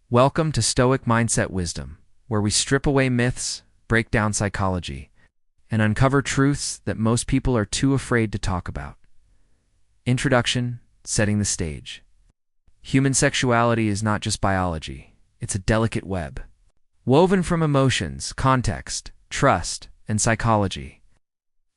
Welcome to Stoic Mindset Wisdom, where we strip away myths, break down psychology, and uncover truths that most people are too afraid to talk about. Introduction, setting the stage. Human sexuality is not just biology, it's a delicate web, woven from emotions, context, trust, and psychology.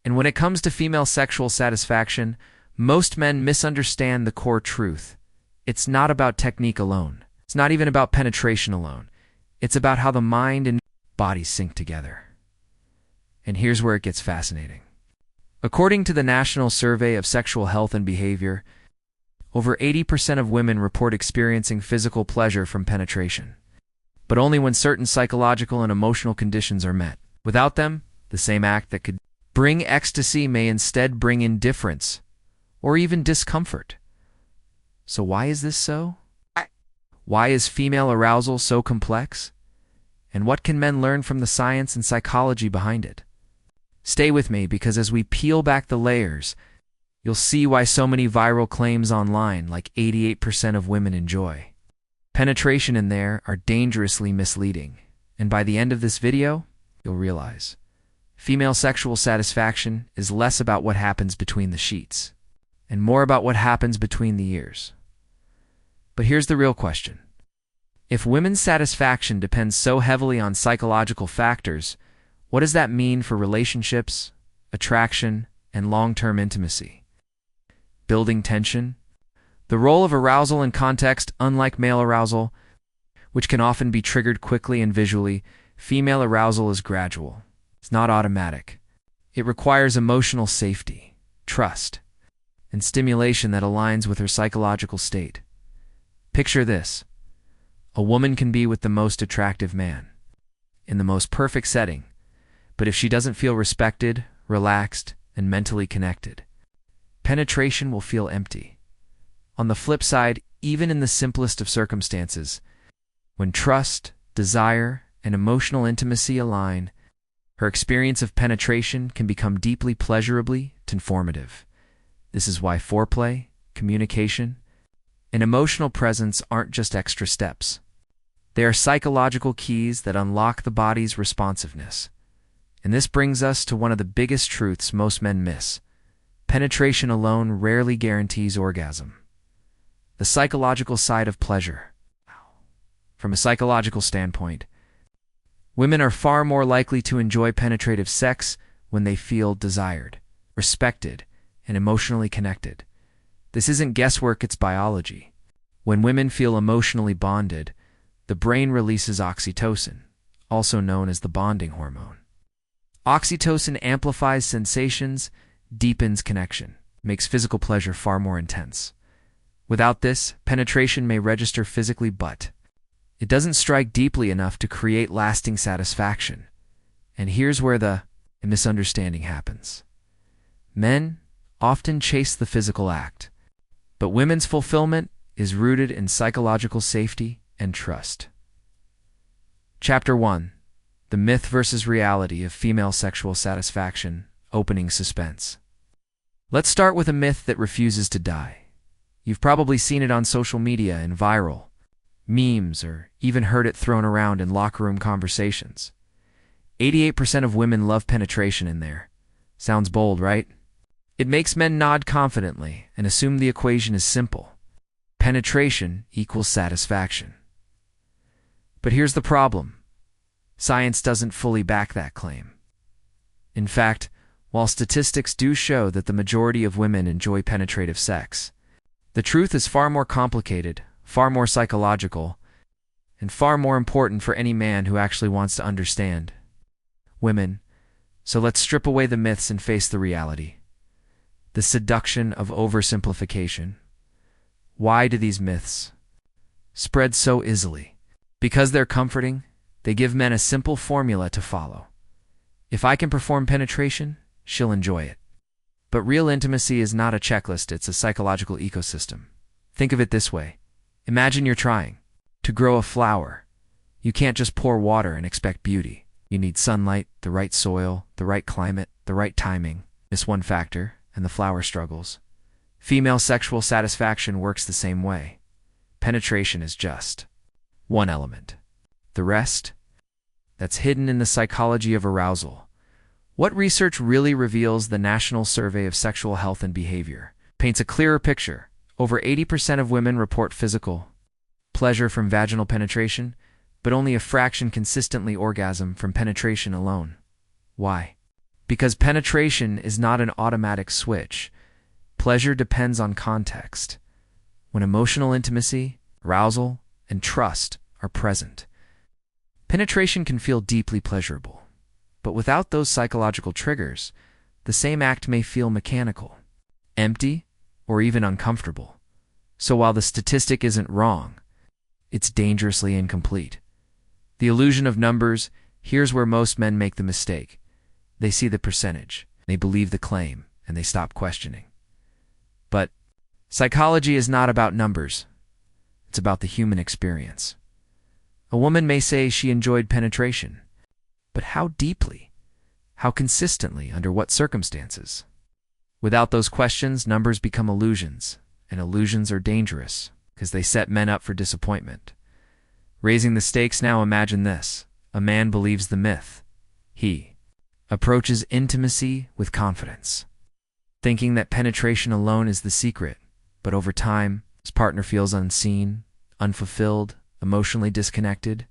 And when it comes to female sexual satisfaction, most men misunderstand the core truth. It's not about technique alone. It's not even about penetration alone. It's about how the mind and body sync together. And here's where it gets fascinating. According to the National Survey of Sexual Health and Behavior, over 80% of women report experiencing physical pleasure from penetration, but only when certain psychological and emotional conditions are met. Without them, the same act that could bring ecstasy may instead bring indifference or even discomfort. So why is this so? Why is female arousal so complex? And what can men learn from the science and psychology behind it? Stay with me, because as we peel back the layers, you'll see why so many viral claims online, like 88% of women enjoy penetration in there, are dangerously misleading. And by the end of this video, you'll realize female sexual satisfaction is less about what happens between the sheets and more about what happens between the ears. But here's the real question. If women's satisfaction depends so heavily on psychological factors, what does that mean for relationships, attraction, and long-term intimacy? Building tension? The role of arousal in context, unlike male arousal, which can often be triggered quickly and visually, female arousal is gradual. It's not automatic. It requires emotional safety, trust, and stimulation that aligns with her psychological state. Picture this. A woman can be with the most attractive man, in the most perfect setting, but if she doesn't feel respected, relaxed, and mentally connected, penetration will feel empty. On the flip side, even in the simplest of circumstances, when trust, desire, and emotional intimacy align, her experience of penetration can become deeply pleasurably informative. This is why foreplay, communication, and emotional presence aren't just extra steps. They are psychological keys that unlock the body's responsiveness. And this brings us to one of the biggest truths most men miss. Penetration alone rarely guarantees orgasm. The psychological side of pleasure. From a psychological standpoint, women are far more likely to enjoy penetrative sex when they feel desired, respected, and emotionally connected. This isn't guesswork, it's biology. When women feel emotionally bonded, the brain releases oxytocin, also known as the bonding hormone. Oxytocin amplifies sensations, deepens connection, makes physical pleasure far more intense. Without this, penetration may register physically, but it doesn't strike deeply enough to create lasting satisfaction. And here's where the misunderstanding happens. Men often chase the physical act, but women's fulfillment is rooted in psychological safety and trust. Chapter 1. The Myth versus Reality of Female Sexual Satisfaction, Opening Suspense. Let's start with a myth that refuses to die. You've probably seen it on social media in viral memes, or even heard it thrown around in locker room conversations. 88% of women love penetration in there. Sounds bold, right? It makes men nod confidently and assume the equation is simple. Penetration equals satisfaction. But here's the problem. Science doesn't fully back that claim. In fact, while statistics do show that the majority of women enjoy penetrative sex, the truth is far more complicated, far more psychological, and far more important for any man who actually wants to understand women. So let's strip away the myths and face the reality. The seduction of oversimplification. Why do these myths spread so easily? Because they're comforting, they give men a simple formula to follow. If I can perform penetration, she'll enjoy it. But real intimacy is not a checklist, it's a psychological ecosystem. Think of it this way. Imagine you're trying to grow a flower. You can't just pour water and expect beauty. You need sunlight, the right soil, the right climate, the right timing. Miss one factor, and the flower struggles. Female sexual satisfaction works the same way. Penetration is just one element. The rest? That's hidden in the psychology of arousal. What research really reveals? The National Survey of Sexual Health and Behavior paints a clearer picture. Over 80% of women report physical pleasure from vaginal penetration, but only a fraction consistently orgasm from penetration alone. Why? Because penetration is not an automatic switch. Pleasure depends on context. When emotional intimacy, arousal, and trust are present, penetration can feel deeply pleasurable. But without those psychological triggers, the same act may feel mechanical, empty, or even uncomfortable. So while the statistic isn't wrong, it's dangerously incomplete. The illusion of numbers, here's where most men make the mistake. They see the percentage, they believe the claim, and they stop questioning. But psychology is not about numbers. It's about the human experience. A woman may say she enjoyed penetration, but how deeply? How consistently? Under what circumstances? Without those questions, numbers become illusions, and illusions are dangerous because they set men up for disappointment. Raising the stakes now, imagine this. A man believes the myth. He approaches intimacy with confidence, thinking that penetration alone is the secret, but over time, his partner feels unseen, unfulfilled, emotionally disconnected.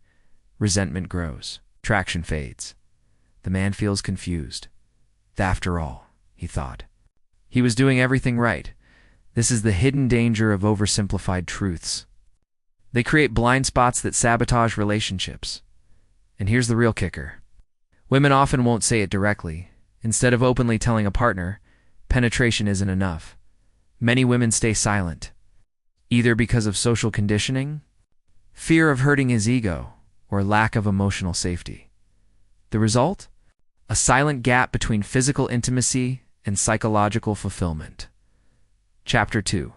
Resentment grows. Traction fades. The man feels confused. After all, he thought, he was doing everything right. This is the hidden danger of oversimplified truths. They create blind spots that sabotage relationships. And here's the real kicker. Women often won't say it directly. Instead of openly telling a partner, penetration isn't enough, many women stay silent, either because of social conditioning, fear of hurting his ego, or lack of emotional safety. The result? A silent gap between physical intimacy and psychological fulfillment. Chapter 2.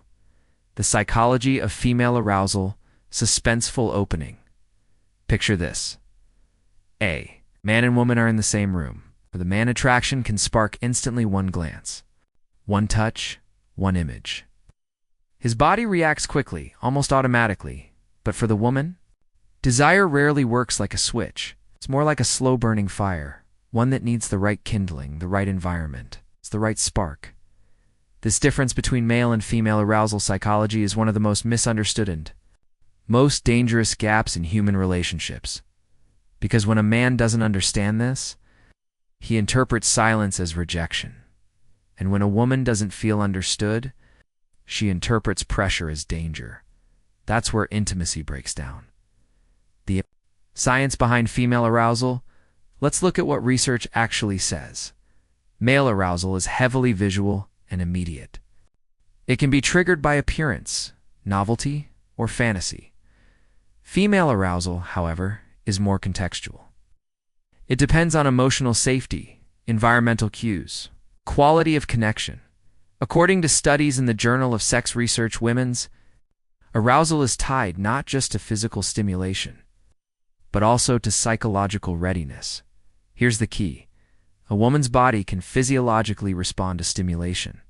The Psychology of Female Arousal, Suspenseful Opening. Picture this. A. Man and woman are in the same room, where the man attraction can spark instantly. One glance, one touch, one image. His body reacts quickly, almost automatically, but for the woman, desire rarely works like a switch. It's more like a slow-burning fire, one that needs the right kindling, the right environment. It's the right spark. This difference between male and female arousal psychology is one of the most misunderstood and most dangerous gaps in human relationships. Because when a man doesn't understand this, he interprets silence as rejection. And when a woman doesn't feel understood, she interprets pressure as danger. That's where intimacy breaks down. The science behind female arousal? Let's look at what research actually says. Male arousal is heavily visual and immediate. It can be triggered by appearance, novelty, or fantasy. Female arousal, however, is more contextual. It depends on emotional safety, environmental cues, quality of connection. According to studies in the Journal of Sex Research, women's arousal is tied not just to physical stimulation, but also to psychological readiness. Here's the key. A woman's body can physiologically respond to stimulation,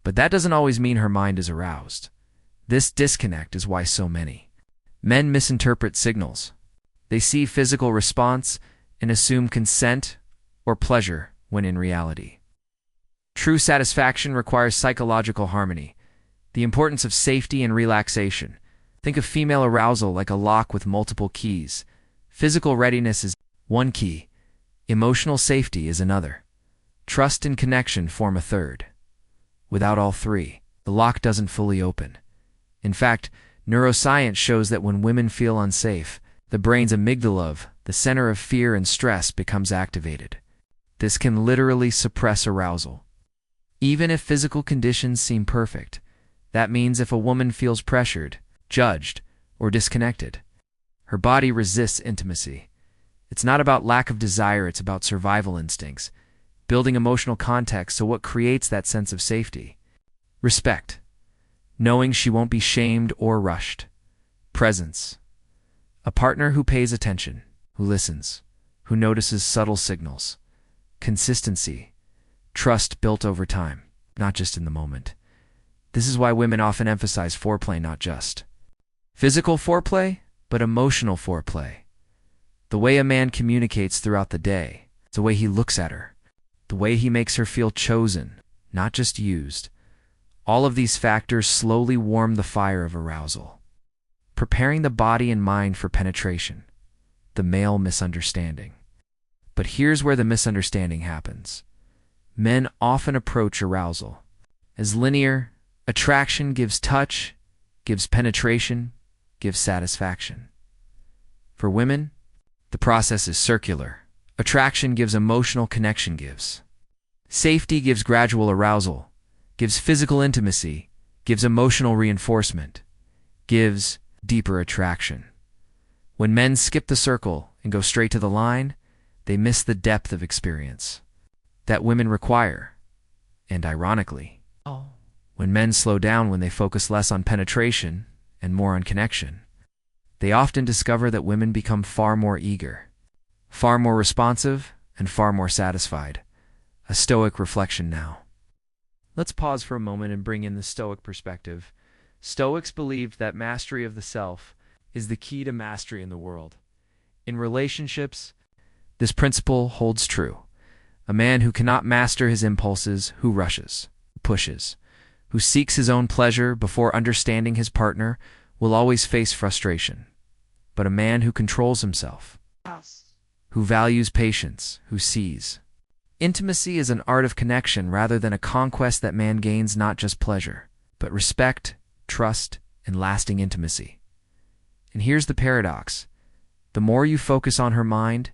but that doesn't always mean her mind is aroused. This disconnect is why so many men misinterpret signals. They see physical response and assume consent or pleasure when in reality, true satisfaction requires psychological harmony, the importance of safety and relaxation. Think of female arousal like a lock with multiple keys. Physical readiness is one key. Emotional safety is another. Trust and connection form a third. Without all three, the lock doesn't fully open. In fact, neuroscience shows that when women feel unsafe, the brain's amygdala, the center of fear and stress, becomes activated. This can literally suppress arousal. Even if physical conditions seem perfect, that means if a woman feels pressured, judged, or disconnected, her body resists intimacy. It's not about lack of desire, it's about survival instincts, building emotional context. So what creates that sense of safety? Respect. Knowing she won't be shamed or rushed. Presence. A partner who pays attention, who listens, who notices subtle signals. Consistency. Trust built over time, not just in the moment. This is why women often emphasize foreplay, not just physical foreplay, but emotional foreplay. The way a man communicates throughout the day, the way he looks at her, the way he makes her feel chosen, not just used. All of these factors slowly warm the fire of arousal, preparing the body and mind for penetration, the male misunderstanding. But here's where the misunderstanding happens. Men often approach arousal as linear. Attraction gives touch, gives penetration, gives satisfaction. For women, the process is circular. Attraction gives emotional connection, gives safety, gives gradual arousal, gives physical intimacy, gives emotional reinforcement, gives deeper attraction. When men skip the circle and go straight to the line, they miss the depth of experience that women require. And ironically, when men slow down, when they focus less on penetration and more on connection, they often discover that women become far more eager, far more responsive, and far more satisfied. A Stoic reflection now. Let's pause for a moment and bring in the Stoic perspective. Stoics believed that mastery of the self is the key to mastery in the world. In relationships, this principle holds true. A man who cannot master his impulses, who rushes, pushes, who seeks his own pleasure before understanding his partner, will always face frustration. But a man who controls himself, who values patience, who sees intimacy as an art of connection rather than a conquest, that man gains not just pleasure, but respect, trust, and lasting intimacy. And here's the paradox. The more you focus on her mind,